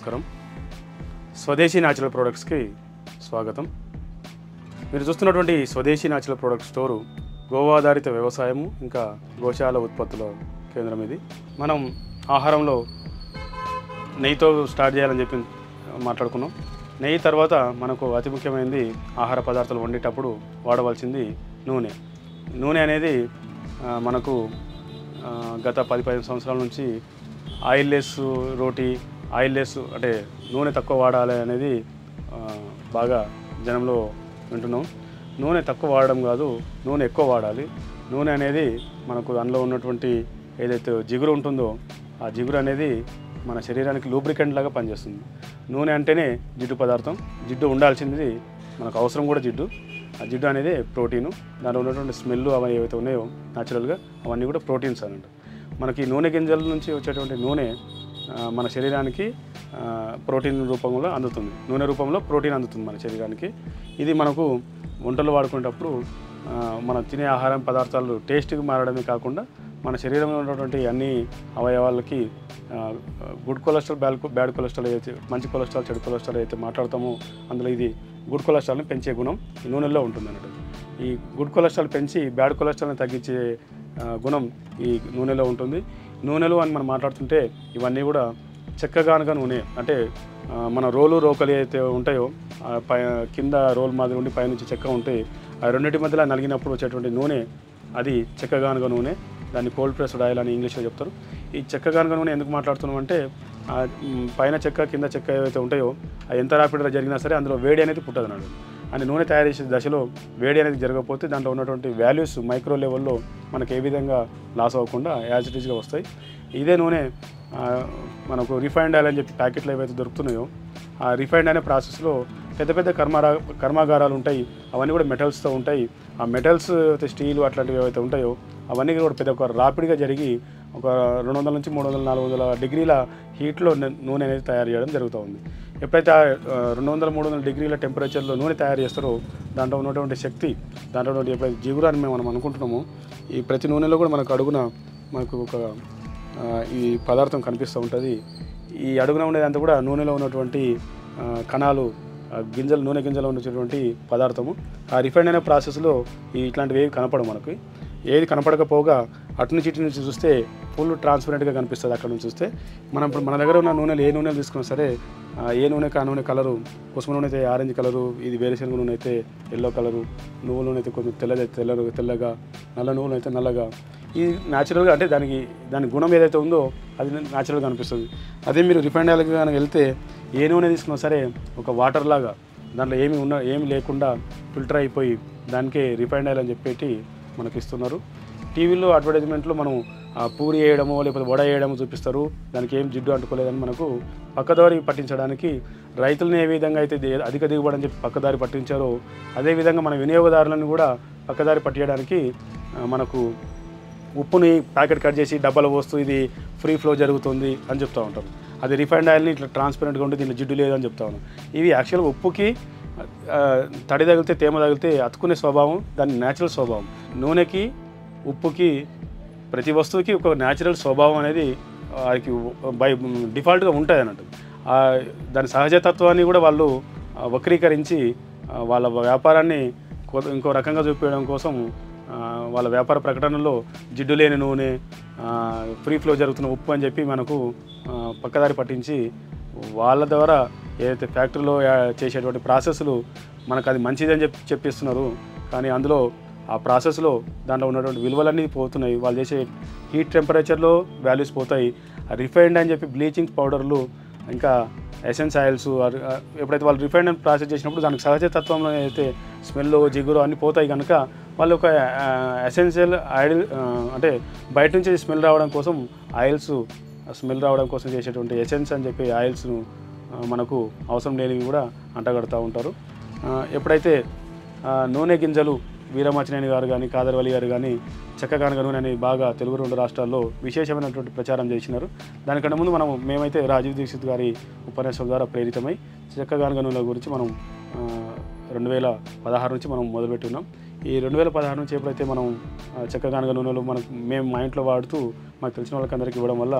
నమస్కారం. స్వదేశీ న్యాచురల్ ప్రొడక్ట్స్కి స్వాగతం. మీరు చూస్తున్నటువంటి స్వదేశీ న్యాచురల్ ప్రొడక్ట్ స్టోరు గోవాధారిత వ్యవసాయము ఇంకా గోశాల ఉత్పత్తుల కేంద్రం. ఇది మనం ఆహారంలో నెయ్యితో స్టార్ట్ చేయాలని చెప్పి మాట్లాడుకున్నాం. నెయ్యి తర్వాత మనకు అతి ముఖ్యమైనది ఆహార పదార్థాలు వండేటప్పుడు వాడవలసింది నూనె. నూనె అనేది మనకు గత 10-15 సంవత్సరాల నుంచి ఆయిల్లెస్ రోటీ, ఆయిల్లెస్ అంటే నూనె తక్కువ వాడాలి అనేది బాగా జనంలో వింటున్నాం. నూనె తక్కువ వాడడం కాదు, నూనె ఎక్కువ వాడాలి. నూనె అనేది మనకు అందులో ఉన్నటువంటి ఏదైతే జిగురు ఉంటుందో ఆ జిగురు అనేది మన శరీరానికి లూబ్రికెంట్ లాగా పనిచేస్తుంది. నూనె అంటేనే జిడ్డు పదార్థం, జిడ్డు ఉండాల్సింది మనకు అవసరం కూడా జిడ్డు. ఆ జిడ్డు అనేది ప్రోటీను, దాంట్లో ఉన్నటువంటి స్మెల్ అవి ఏవైతే ఉన్నాయో న్యాచురల్గా అవన్నీ కూడా ప్రోటీన్స్ అన్నట్టు. మనకి నూనె గింజల నుంచి వచ్చేటువంటి నూనె మన శరీరానికి ప్రోటీన్ రూపంలో అందుతుంది, నూనె రూపంలో ప్రోటీన్ అందుతుంది మన శరీరానికి. ఇది మనకు వంటలు వాడుకునేటప్పుడు మనం తినే ఆహారం పదార్థాలు టేస్ట్కి మారడమే కాకుండా మన శరీరంలో ఉన్నటువంటి అన్ని అవయవాలకి గుడ్ కొలెస్ట్రాల్, బ్యాడ్ కొలెస్ట్రాల్ అయితే, మంచి కొలెస్ట్రాల్, చెడు కొలెస్ట్రాల్ అయితే మాట్లాడతామో అందులో ఇది గుడ్ కొలెస్ట్రాల్ని పెంచే గుణం ఈ నూనెలో ఉంటుంది అన్నట్టు. ఈ గుడ్ కొలెస్ట్రాల్ పెంచి బ్యాడ్ కొలెస్ట్రాల్ని తగ్గించే గుణం ఈ నూనెలో ఉంటుంది. నూనెలు అని మనం మాట్లాడుతుంటే ఇవన్నీ కూడా చెక్కగానుగా నూనె, అంటే మన రోకలి అయితే ఉంటాయో కింద రోల్ మాదిరి ఉండి పైనుంచి చెక్క ఉంటాయి, ఆ రెండింటి మధ్యలో నలిగినప్పుడు వచ్చేటువంటి నూనె అది చెక్కగానుగా నూనె. దాన్ని కోల్డ్ ప్రెస్డ్ ఆయిల్ అని ఇంగ్లీష్లో చెప్తారు. ఈ చెక్కగానుగా నూనె ఎందుకు మాట్లాడుతున్నాం అంటే పైన చెక్క కింద చెక్క ఏవైతే ఉంటాయో అది ఎంత ర్యాపిడ్గా జరిగినా సరే అందులో వేడి అనేది పుట్టదు అన్నాడు. అని నూనె తయారు చేసే దశలో వేడి అనేది జరగకపోతే దాంట్లో ఉన్నటువంటి వాల్యూస్ మైక్రో లెవెల్లో మనకు ఏ విధంగా లాస్ అవ్వకుండా యాజ్ ఇట్ ఈస్గా వస్తాయి. ఇదే నూనె మనకు రిఫైన్డ్ ఆయిల్ అని చెప్పి ప్యాకెట్లు ఏవైతే దొరుకుతున్నాయో ఆ రిఫైన్డ్ అనే ప్రాసెస్లో పెద్ద పెద్ద కర్మాగారాలు ఉంటాయి. అవన్నీ కూడా మెటల్స్తో ఉంటాయి. ఆ మెటల్స్ అయితే స్టీలు అట్లాంటివి ఏవైతే ఉంటాయో అవన్నీ కూడా పెద్ద ఒక రాపిడ్గా జరిగి ఒక 200 నుంచి 300, 400 డిగ్రీల హీట్లో నూనె అనేది తయారు చేయడం జరుగుతూ ఉంది. ఎప్పుడైతే 200, 300 డిగ్రీల టెంపరేచర్లో నూనె తయారు చేస్తారో దాంట్లో ఉన్నటువంటి శక్తి, దాంట్లో ఉన్నటువంటి ఎప్పుడైతే జిగురు అని మనం అనుకుంటున్నామో ఈ ప్రతి నూనెలో కూడా మనకు అడుగున మనకు ఒక ఈ పదార్థం కనిపిస్తూ ఉంటుంది. ఈ అడుగున ఉండేదంతా కూడా నూనెలో ఉన్నటువంటి కణాలు, గింజలు, నూనె గింజలో ఉన్నటువంటి పదార్థము. ఆ రిఫైండ్ అనే ప్రాసెస్లో ఇట్లాంటివి ఏవి కనపడవు. మనకి ఏది కనపడకపోగా అటు నుంచి ఇటు నుంచి చూస్తే ఫుల్ ట్రాన్స్పరెంట్గా కనిపిస్తుంది. అక్కడ నుంచి చూస్తే మనం ఇప్పుడు మన దగ్గర ఉన్న నూనెలు ఏ నూనెలు తీసుకున్నా సరే ఏ నూనెకి ఆ నూనె కలరు, కుసుమ నూనె అయితే ఆరెంజ్ కలరు, ఇది వేరుశనగ నూనె అయితే ఎల్లో కలరు, నువ్వుల నూనె అయితే కొంచెం తెల్లగా, నల్ల నువ్వులు అయితే నల్లగా. ఇది న్యాచురల్గా అంటే దాని గుణం ఏదైతే ఉందో అది న్యాచురల్గా అనిపిస్తుంది. అదే మీరు రిఫైండ్ ఆయిల్కి కనుక వెళ్తే ఏ నూనె తీసుకున్నా సరే ఒక వాటర్ లాగా దాంట్లో ఏమి లేకుండా ఫిల్టర్ అయిపోయి దానికే రిఫైండ్ ఆయిల్ అని చెప్పేటి మనకి ఇస్తున్నారు. టీవీలో అడ్వర్టైజ్మెంట్లో మనం పూరి వేయడమో లేకపోతే వడ వేయడమో చూపిస్తారు. దానికి ఏం జిడ్డు అంటుకోలేదని మనకు పక్కదారి పట్టించడానికి రైతులను ఏ విధంగా అయితే అధిక దిగుబడి అని చెప్పి పక్కదారి పట్టించారో అదేవిధంగా మన వినియోగదారులను కూడా పక్కదారి పట్టించడానికి మనకు ఉప్పుని ప్యాకెట్ కట్ చేసి డబ్బాలో పోస్తూ ఇది ఫ్రీ ఫ్లో జరుగుతుంది అని చెప్తూ ఉంటారు. అది రిఫైండ్ ఆయిల్ని ఇట్లా ట్రాన్స్పరెంట్గా ఉంటే దీంట్లో జిడ్డు లేదని చెప్తా ఉన్నాం. ఇవి యాక్చువల్గా ఉప్పుకి తడి తగిలితే, తేమ తగిలితే అతుకునే స్వభావం దాని న్యాచురల్ స్వభావం. నూనెకి, ఉప్పుకి, ప్రతి వస్తువుకి ఒక న్యాచురల్ స్వభావం అనేది వారికి బై డిఫాల్ట్గా ఉంటుంది అన్నట్టు. దాని సహజతత్వాన్ని కూడా వాళ్ళు వక్రీకరించి వాళ్ళ వ్యాపారాన్ని ఇంకో రకంగా చూపించడం కోసం వాళ్ళ వ్యాపార ప్రకటనలో జిడ్డు లేని నూనె, ఫ్రీ ఫ్లో జరుగుతున్న ఉప్పు అని చెప్పి మనకు పక్కదారి పట్టించి వాళ్ళ ద్వారా ఏదైతే ఫ్యాక్టరీలో చేసేటువంటి ప్రాసెస్లు మనకు అది మంచిదని చెప్పిస్తున్నారు. కానీ అందులో ఆ ప్రాసెస్లో దాంట్లో ఉన్నటువంటి విలువలన్నీ పోతున్నాయి. వాళ్ళు చేసే హీట్ టెంపరేచర్లో వాల్యూస్ పోతాయి. రిఫైన్డ్ అని చెప్పి బ్లీచింగ్ పౌడర్లు ఇంకా ఎసెన్స్ ఆయిల్స్ ఎప్పుడైతే వాళ్ళు రిఫైండ్ అని ప్రాసెస్ చేసినప్పుడు దానికి సహజతత్వంలో అయితే స్మెల్, జిగురు అన్నీ పోతాయి కనుక వాళ్ళు ఒక ఎసెన్షియల్ ఆయిల్ అంటే బయట నుంచి స్మెల్ రావడం కోసం ఆయిల్స్ స్మెల్ రావడం కోసం చేసేటువంటి ఎసెన్స్ అని చెప్పి ఆయిల్స్ను మనకు అవసరం లేనివి కూడా అంటగడుతూ ఉంటారు. ఎప్పుడైతే నూనె గింజలు వీరమాచినేని గారు కానీ, కాదర్వల్లి గారు కానీ చెక్కగానుగ నూనె అని బాగా తెలుగు 2 రాష్ట్రాల్లో విశేషమైనటువంటి ప్రచారం చేసినారు. దానికంటే ముందు మేమైతే రాజీవ్ దీక్షిత్ గారి ఉపన్యాసం ద్వారా ప్రేరితమై చెక్కగానుగ నూనె గురించి మనం 2016 నుంచి మనం మొదలుపెట్టి ఉన్నాం. ఈ 2016 నుంచి ఎప్పుడైతే మనం చెక్క గానుగ నూనెలు మేము మా ఇంట్లో వాడుతూ మాకు తెలిసిన వాళ్ళకి అందరికీ ఇవ్వడం వల్ల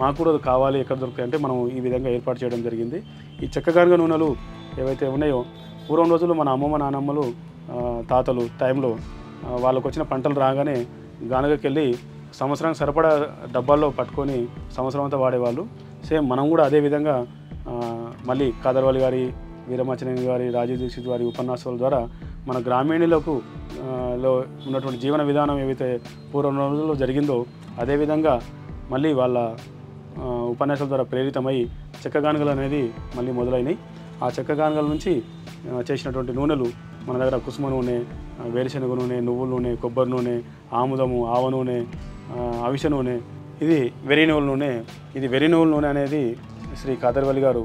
మాకు కూడా కావాలి, ఎక్కడ దొరుకుతాయి అంటే మనం ఈ విధంగా ఏర్పాటు చేయడం జరిగింది. ఈ చెక్క గానుగ నూనెలు ఏవైతే ఉన్నాయో పూర్వం రోజుల్లో మన అమ్మమ్మ నానమ్మలు తాతలు టైంలో వాళ్ళకు వచ్చిన పంటలు రాగానే గానుగకి వెళ్ళి సంవత్సరానికి సరిపడా డబ్బాల్లో పట్టుకొని సంవత్సరం అంతా వాడేవాళ్ళు. సేమ్ మనం కూడా అదేవిధంగా మళ్ళీ కాదర్వల్లి గారి, వీరమాచినేని గారి, రాజీవ్ దీక్షిత్ వారి ఉపన్యాసాల ద్వారా మన గ్రామీణులకు లో ఉన్నటువంటి జీవన విధానం ఏవైతే పూర్వం రోజుల్లో జరిగిందో అదేవిధంగా మళ్ళీ వాళ్ళ ఉపన్యాసాల ద్వారా ప్రేరితమై చెక్క గానుగలు అనేది మళ్ళీ మొదలైనవి. ఆ చెక్క గానుగల నుంచి చేసినటువంటి నూనెలు మన దగ్గర కుసుమ నూనె, వేరుశనగ నూనె, నువ్వుల నూనె, కొబ్బరి నూనె, ఆముదము, ఆవ నూనె, అవిసె నూనె, ఇది వెర్రి నువ్వుల నూనె. ఇది వెర్రి నువ్వుల నూనె అనేది శ్రీ కాదర్వల్లి గారు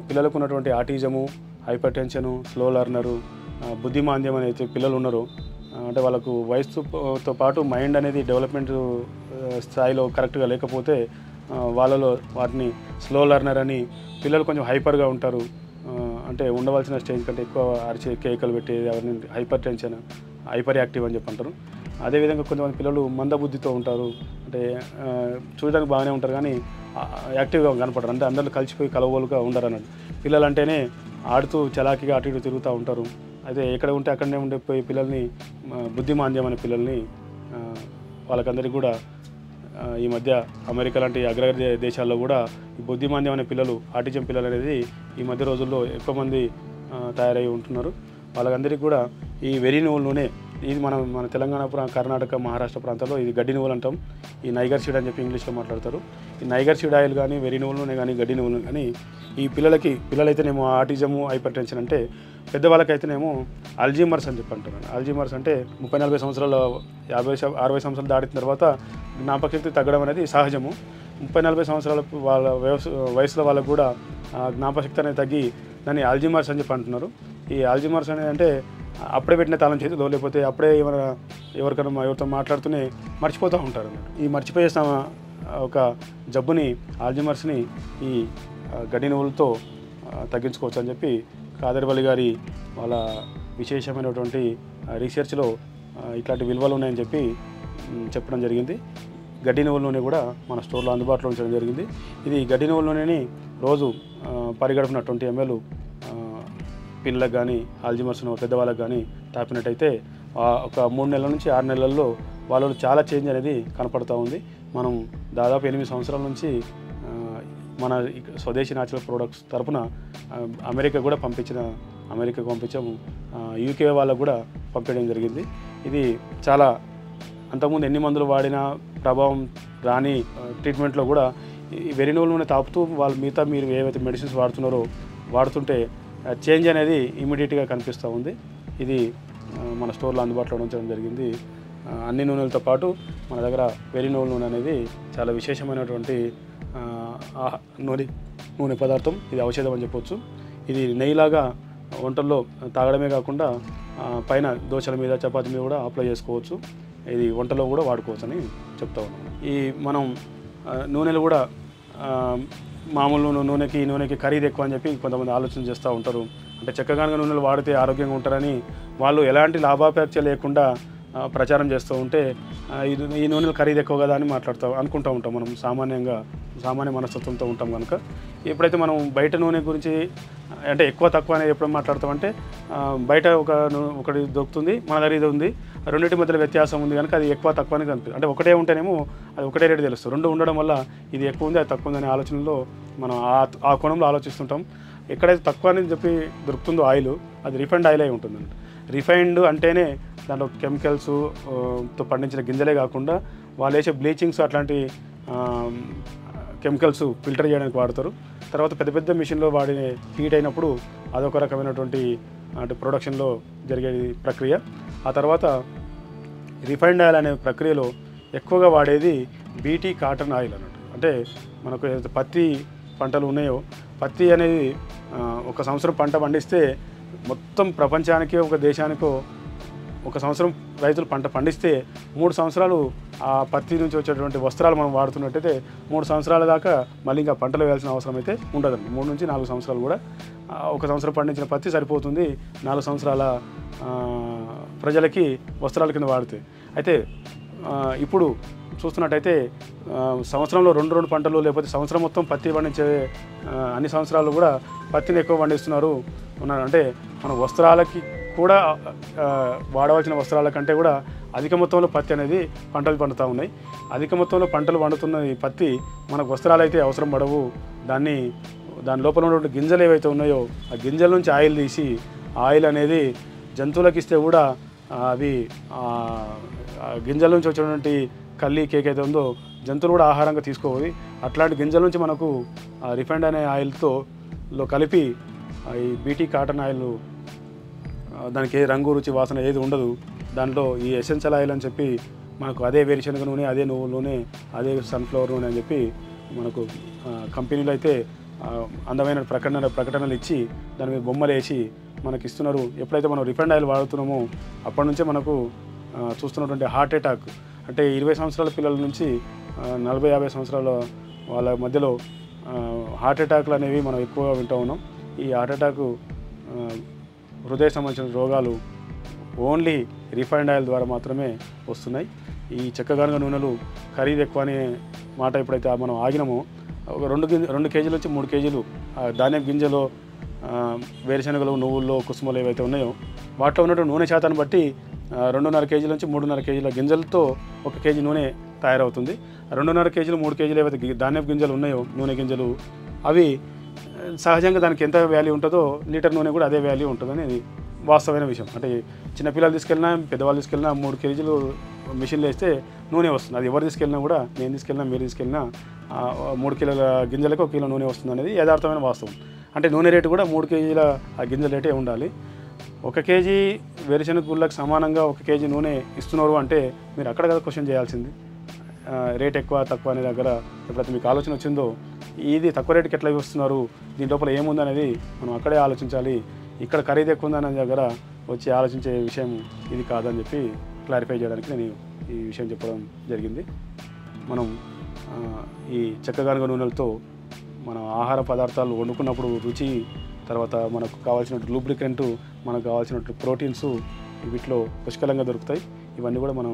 పిల్లలకు ఉన్నటువంటి ఆటిజము, హైపర్ టెన్షను, స్లో లెర్నరు, బుద్ధిమాంద్యం అనేది పిల్లలు ఉన్నారు అంటే వాళ్ళకు వయసుతో పాటు మైండ్ అనేది డెవలప్మెంట్ స్థాయిలో కరెక్ట్గా లేకపోతే వాళ్ళలో వాటిని స్లో లెర్నర్ అని, పిల్లలు కొంచెం హైపర్గా ఉంటారు అంటే ఉండవలసిన స్టేజ్ కంటే ఎక్కువ అరిచే కేకలు పెట్టేది అవన్నీ హైపర్ టెన్షన్, హైపర్ యాక్టివ్ అని చెప్పి అంటారు. అదేవిధంగా కొంతమంది పిల్లలు మందబుద్ధితో ఉంటారు అంటే చూడడానికి బాగానే ఉంటారు కానీ యాక్టివ్గా కనపడరు, అంటే అందరూ కలిసిపోయి కలవోలుగా ఉండరు అన్నట్టు. పిల్లలు అంటేనే ఆడుతూ చలాకీగా అటు ఇటు తిరుగుతూ ఉంటారు. అయితే ఎక్కడ ఉంటే అక్కడనే ఉండిపోయి పిల్లల్ని బుద్ధిమాంద్యం అనే పిల్లల్ని వాళ్ళకందరికీ కూడా ఈ మధ్య అమెరికా లాంటి అగ్రగతి దేశాల్లో కూడా ఈ బుద్ధిమాంద్యం అనే పిల్లలు, ఆటిజం పిల్లలు అనేది ఈ మధ్య రోజుల్లో ఎక్కువ మంది తయారై ఉంటున్నారు. వాళ్ళకందరికీ కూడా ఈ వెర్రి నువ్వుల నూనె ఇది మన తెలంగాణ, కర్ణాటక, మహారాష్ట్ర ప్రాంతాల్లో ఇది గడ్డి నువ్వులు అంటాం. ఈ నైగర్ సీడ్ అని చెప్పి ఇంగ్లీష్లో మాట్లాడతారు. ఈ నైగర్ సీడ్ ఆయిల్ కానీ, వెర్రి నువ్వుల నూనె కానీ, గడ్డి నువ్వులు కానీ ఈ పిల్లలైతేనేమో ఆటిజము, హైపర్ టెన్షన్ అంటే, పెద్దవాళ్ళకైతేనేమో అల్జీమర్స్ అని చెప్పి అంటారు. అల్జీమర్స్ అంటే 30-40 సంవత్సరాలు, 50-60 సంవత్సరాలు దాటిన తర్వాత జ్ఞాపకశక్తి తగ్గడం అనేది సహజము. 30-40 సంవత్సరాల వాళ్ళ వయసులో వాళ్ళకు కూడా జ్ఞాపకశక్తి అనేది తగ్గి దాన్ని అల్జీమర్స్ అని చెప్పి అంటున్నారు. ఈ అల్జీమర్స్ అనేది అంటే అప్పుడే పెట్టిన తాళం చేతిలో, లేకపోతే అప్పుడే ఎవరితో మాట్లాడుతూనే మర్చిపోతూ ఉంటారు అన్నట్టు. ఈ మర్చిపోయే ఒక జబ్బుని, అల్జీమర్స్ని ఈ గడ్డి నువ్వులతో తగ్గించుకోవచ్చు అని చెప్పి కాదర్వల్లి గారి వాళ్ళ విశేషమైనటువంటి రీసెర్చ్లో ఇట్లాంటి విలువలు ఉన్నాయని చెప్పి చెప్పడం జరిగింది. గడ్డి నువ్వుల నూనె కూడా మన స్టోర్లో అందుబాటులో ఉంచడం జరిగింది. ఇది గడ్డి నువ్వుల నూనెని రోజు పరిగడుపున 20 ml పిల్లలకు కానీ, అల్జీమర్స్ ఉన్న పెద్దవాళ్ళకి కానీ తాపినట్టయితే ఒక 3 నెలల నుంచి 6 నెలల్లో వాళ్ళలో చాలా చేంజ్ అనేది కనపడుతూ ఉంది. మనం దాదాపు 8 సంవత్సరాల నుంచి మన స్వదేశీ న్యాచురల్ ప్రొడక్ట్స్ తరపున అమెరికాకు పంపించాము, యూకే వాళ్ళకు కూడా పంపించడం జరిగింది. ఇది చాలా అంతకుముందు ఎన్ని మందులు వాడినా ప్రభావం రాని ట్రీట్మెంట్లో కూడా ఈ వెర్రి నువ్వుల నూనె తాపుతూ వాళ్ళు మిగతా మీరు ఏవైతే మెడిసిన్స్ వాడుతుంటే చేంజ్ అనేది ఇమీడియట్గా కనిపిస్తూ ఉంది. ఇది మన స్టోర్లో అందుబాటులో ఉంచడం జరిగింది. అన్ని నూనెలతో పాటు మన దగ్గర వెర్రి నువ్వుల నూనె అనేది చాలా విశేషమైనటువంటి నూనె పదార్థం. ఇది ఔషధం అని చెప్పొచ్చు. ఇది నెయ్యిలాగా వంటల్లో తాగడమే కాకుండా పైన దోశల మీద, చపాతీ మీద కూడా అప్లై చేసుకోవచ్చు. ఇది వంటలో కూడా వాడుకోవచ్చు అని చెప్తా ఉన్నాను. ఈ మనం నూనెలు కూడా మామూలు నూనెకి ఖరీదు ఎక్కువ అని చెప్పి కొంతమంది ఆలోచన చేస్తూ ఉంటారు. అంటే చెక్క గానుగ నూనెలు వాడితే ఆరోగ్యంగా ఉంటారని వాళ్ళు ఎలాంటి లాభాపేక్ష లేకుండా ప్రచారం చేస్తూ ఉంటే ఈ నూనెలు ఖరీదు ఎక్కువ కదా అని అనుకుంటూ ఉంటాం. మనం సామాన్య మనస్తత్వంతో ఉంటాం కనుక ఎప్పుడైతే మనం బయట నూనె గురించి అంటే ఎక్కువ తక్కువ అనేది ఎప్పుడు మాట్లాడతామంటే బయట ఒకటి దొరుకుతుంది, మన దగ్గర ఇది ఉంది, రెండింటి మధ్యలో వ్యత్యాసం ఉంది కనుక అది ఎక్కువ తక్కువ అని కనిపిస్తుంది. అంటే ఒకటే ఉంటేనేమో అది ఒకటే రేటు తెలుస్తుంది. రెండు ఉండడం వల్ల ఇది ఎక్కువ ఉంది, అది తక్కువ ఉంది అనే ఆలోచనలో మనం ఆ కోణంలో ఆలోచిస్తుంటాం. ఎక్కడైతే తక్కువ అని చెప్పి దొరుకుతుందో ఆయిల్, అది రిఫైండ్ ఆయిల్ అయి ఉంటుందండి. రిఫైండ్ అంటేనే దాంట్లో కెమికల్స్తో పండించిన గింజలే కాకుండా వాళ్ళు వేసే బ్లీచింగ్స్ అట్లాంటి కెమికల్స్ ఫిల్టర్ చేయడానికి వాడతారు. తర్వాత పెద్ద పెద్ద మిషన్లో హీట్ అయినప్పుడు అదొక రకమైనటువంటి అంటే ప్రొడక్షన్లో జరిగే ప్రక్రియ. ఆ తర్వాత రిఫైండ్ ఆయిల్ అనే ప్రక్రియలో ఎక్కువగా వాడేది బీటీ కాటన్ ఆయిల్ అన్నట్టు. అంటే మనకు ఏదైతే పత్తి పంటలు ఉన్నాయో, పత్తి అనేది ఒక సంవత్సరం పంట పండిస్తే మొత్తం ప్రపంచానికి, ఒక దేశానికో ఒక సంవత్సరం రైతులు పంట పండిస్తే 3 సంవత్సరాలు ఆ పత్తి నుంచి వచ్చేటువంటి వస్త్రాలు మనం వాడుతున్నట్టయితే 3 సంవత్సరాల దాకా మళ్ళీ ఇంకా పంటలు వేయాల్సిన అవసరం అయితే ఉండదండి. 3 నుంచి 4 సంవత్సరాలు కూడా ఒక సంవత్సరం పండించిన పత్తి సరిపోతుంది 4 సంవత్సరాల ప్రజలకి వస్త్రాల కింద వాడుతాయి. అయితే ఇప్పుడు చూస్తున్నట్టయితే సంవత్సరంలో 2 పంటలు లేకపోతే సంవత్సరం మొత్తం పత్తి పండించే అన్ని సంవత్సరాలు కూడా పత్తిని ఎక్కువ పండిస్తున్నారు అంటే మన వస్త్రాలకి కూడా వాడవలసిన వస్త్రాల కంటే కూడా అధిక మొత్తంలో పత్తి అనేది పంటలు పండుతూ ఉన్నాయి. అధిక మొత్తంలో పంటలు పండుతున్న ఈ పత్తి మనకు వస్త్రాలు అయితే అవసరం పడవు. దాని లోపల ఉన్నటువంటి గింజలు ఏవైతే ఉన్నాయో ఆ గింజల నుంచి ఆయిల్ తీసి ఆయిల్ అనేది జంతువులకు ఇస్తే కూడా అవి గింజల నుంచి వచ్చినటువంటి కల్లి కేక్ అయితే ఉందో జంతువులు కూడా ఆహారంగా తీసుకోవాలి. అట్లాంటి గింజల నుంచి మనకు రిఫైండ్ అనే ఆయిల్తో కలిపి ఈ బీటీ కాటన్ ఆయిల్ దానికి ఏ రంగు రుచి వాసన ఏది ఉండదు. దాంట్లో ఈ ఎసెన్షియల్ ఆయిల్ అని చెప్పి మనకు అదే వేరుశనగ నూనె, అదే నువ్వుల నూనె, అదే సన్ఫ్లవర్ నూనె అని చెప్పి మనకు కంపెనీలు అయితే అందమైన ప్రకటనలు ఇచ్చి దాని మీద బొమ్మలు వేసి మనకి ఇస్తున్నారు. ఎప్పుడైతే మనం రిఫైండ్ ఆయిల్ వాడుతున్నామో అప్పటి నుంచే మనకు చూస్తున్నటువంటి హార్ట్ అటాక్ అంటే 20 సంవత్సరాల పిల్లల నుంచి 40-50 సంవత్సరాల వాళ్ళ మధ్యలో హార్ట్ అటాక్లు అనేవి మనం ఎక్కువగా వింటూ ఉన్నాం. ఈ హార్ట్ అటాక్ హృదయ సంబంధించిన రోగాలు ఓన్లీ రిఫైండ్ ఆయిల్ ద్వారా మాత్రమే వస్తున్నాయి. ఈ చెక్కగానుగ నూనెలు ఖరీదు ఎక్కువ అనే మాట ఎప్పుడైతే మనం ఆగినామో ఒక 2 కేజీల నుంచి 3 కేజీలు ధాన్యం గింజలో వేరుశనగలు, నువ్వుల్లో, కుసుమలు ఏవైతే ఉన్నాయో వాటిలో ఉన్నటువంటి నూనె శాతాన్ని బట్టి 2.5 కేజీల నుంచి 3.5 కేజీల గింజలతో 1 కేజీ నూనె తయారవుతుంది. 2.5 కేజీలు 3 కేజీలు ఏవైతే ధాన్యం గింజలు ఉన్నాయో నూనె గింజలు అవి సహజంగా దానికి ఎంత వాల్యూ ఉంటుందో లీటర్ నూనె కూడా అదే వాల్యూ ఉంటుందని వాస్తవమైన విషయం. అంటే చిన్నపిల్లలు తీసుకెళ్ళినా పెద్దవాళ్ళు తీసుకెళ్ళినా 3 కేజీలు మిషన్లు వేస్తే నూనె వస్తుంది. అది ఎవరు తీసుకెళ్ళినా కూడా నేను తీసుకెళ్ళినా మీరు తీసుకెళ్ళినా 3 కిలోల గింజలకు 1 కిలో నూనె వస్తుంది అనేది యథార్థమైన వాస్తవం. అంటే నూనె రేటు కూడా 3 కేజీల ఆ గింజల రేటే ఉండాలి. 1 కేజీ వేరుశనగ గుళ్ళకి సమానంగా 1 కేజీ నూనె ఇస్తున్నారు అంటే మీరు అక్కడ కదా క్వశ్చన్ చేయాల్సింది. రేట్ ఎక్కువ తక్కువ అనే దగ్గర ఎప్పుడైతే మీకు ఆలోచన వచ్చిందో ఇది తక్కువ రేటుకి ఎట్లా ఇస్తున్నారు, దీని లోపల ఏముంది అనేది మనం అక్కడే ఆలోచించాలి. ఇక్కడ ఖరీదు ఎక్కువ ఉందనే దగ్గర వచ్చి ఆలోచించే విషయం ఇది కాదని చెప్పి క్లారిఫై చేయడానికి నేను ఈ విషయం చెప్పడం జరిగింది. మనం ఈ చెక్కగానుగ నూనెలతో మన ఆహార పదార్థాలు వండుకున్నప్పుడు రుచి, తర్వాత మనకు కావాల్సిన లూబ్రికెంట్, మనకు కావాల్సిన ప్రోటీన్స్ వీటిలో పుష్కలంగా దొరుకుతాయి. ఇవన్నీ కూడా మనం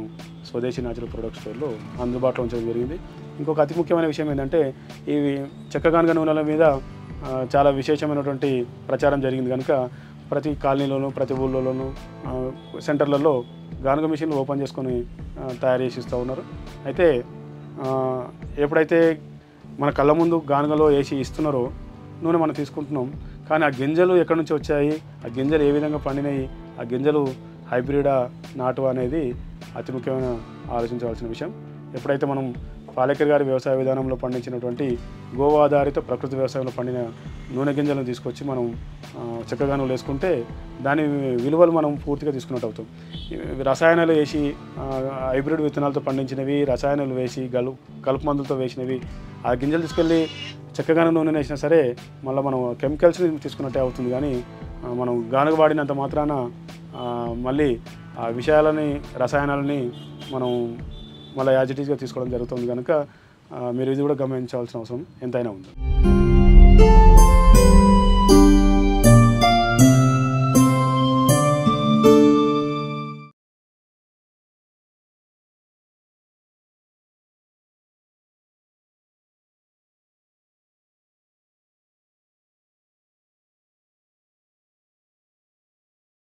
స్వదేశీ న్యాచురల్ ప్రొడక్ట్ స్టోర్లో అందుబాటులో ఉంచడం జరిగింది. ఇంకొక అతి ముఖ్యమైన విషయం ఏంటంటే ఇవి చెక్కగానుగ నూనెల మీద చాలా విశేషమైనటువంటి ప్రచారం జరిగింది కనుక ప్రతి కాలనీలోనూ ప్రతి ఊళ్ళోనూ సెంటర్లలో గానుగ మిషన్లు ఓపెన్ చేసుకొని తయారు చేసి ఇస్తూ ఉన్నారు. అయితే ఎప్పుడైతే మన కళ్ళ ముందు గానుగలో వేసి ఇస్తున్నారో నూనె మనం తీసుకుంటున్నాం, కానీ ఆ గింజలు ఎక్కడి నుంచి వచ్చాయి, ఆ గింజలు ఏ విధంగా పండినాయి, ఆ గింజలు హైబ్రిడా నాటు అనేది అతి ముఖ్యమైన ఆలోచించవలసిన విషయం. ఎప్పుడైతే మనం పాలేకర్ గారి వ్యవసాయ విధానంలో పండించినటువంటి గోవా ఆధారిత ప్రకృతి వ్యవసాయంలో పండిన నూనె గింజలను తీసుకొచ్చి మనం చెక్కగానుగలు వేసుకుంటే దాని విలువలు మనం పూర్తిగా తీసుకున్నట్టు అవుతాం. రసాయనాలు వేసి హైబ్రిడ్ విత్తనాలతో పండించినవి, రసాయనాలు వేసి కలుపు మందులతో వేసినవి ఆ గింజలు తీసుకెళ్ళి చెక్కగానుగ నూనె వేసినా సరే మళ్ళీ మనం కెమికల్స్ని తీసుకున్నట్టే అవుతుంది. కానీ మనం గానుగ వాడినంత మాత్రాన మళ్ళీ ఆ విషయాలని రసాయనాలని మనం మళ్ళీ యాజ్ ఇట్ ఈస్గా తీసుకోవడం జరుగుతుంది కనుక మీరు ఇది కూడా గమనించాల్సిన అవసరం ఎంతైనా ఉంది.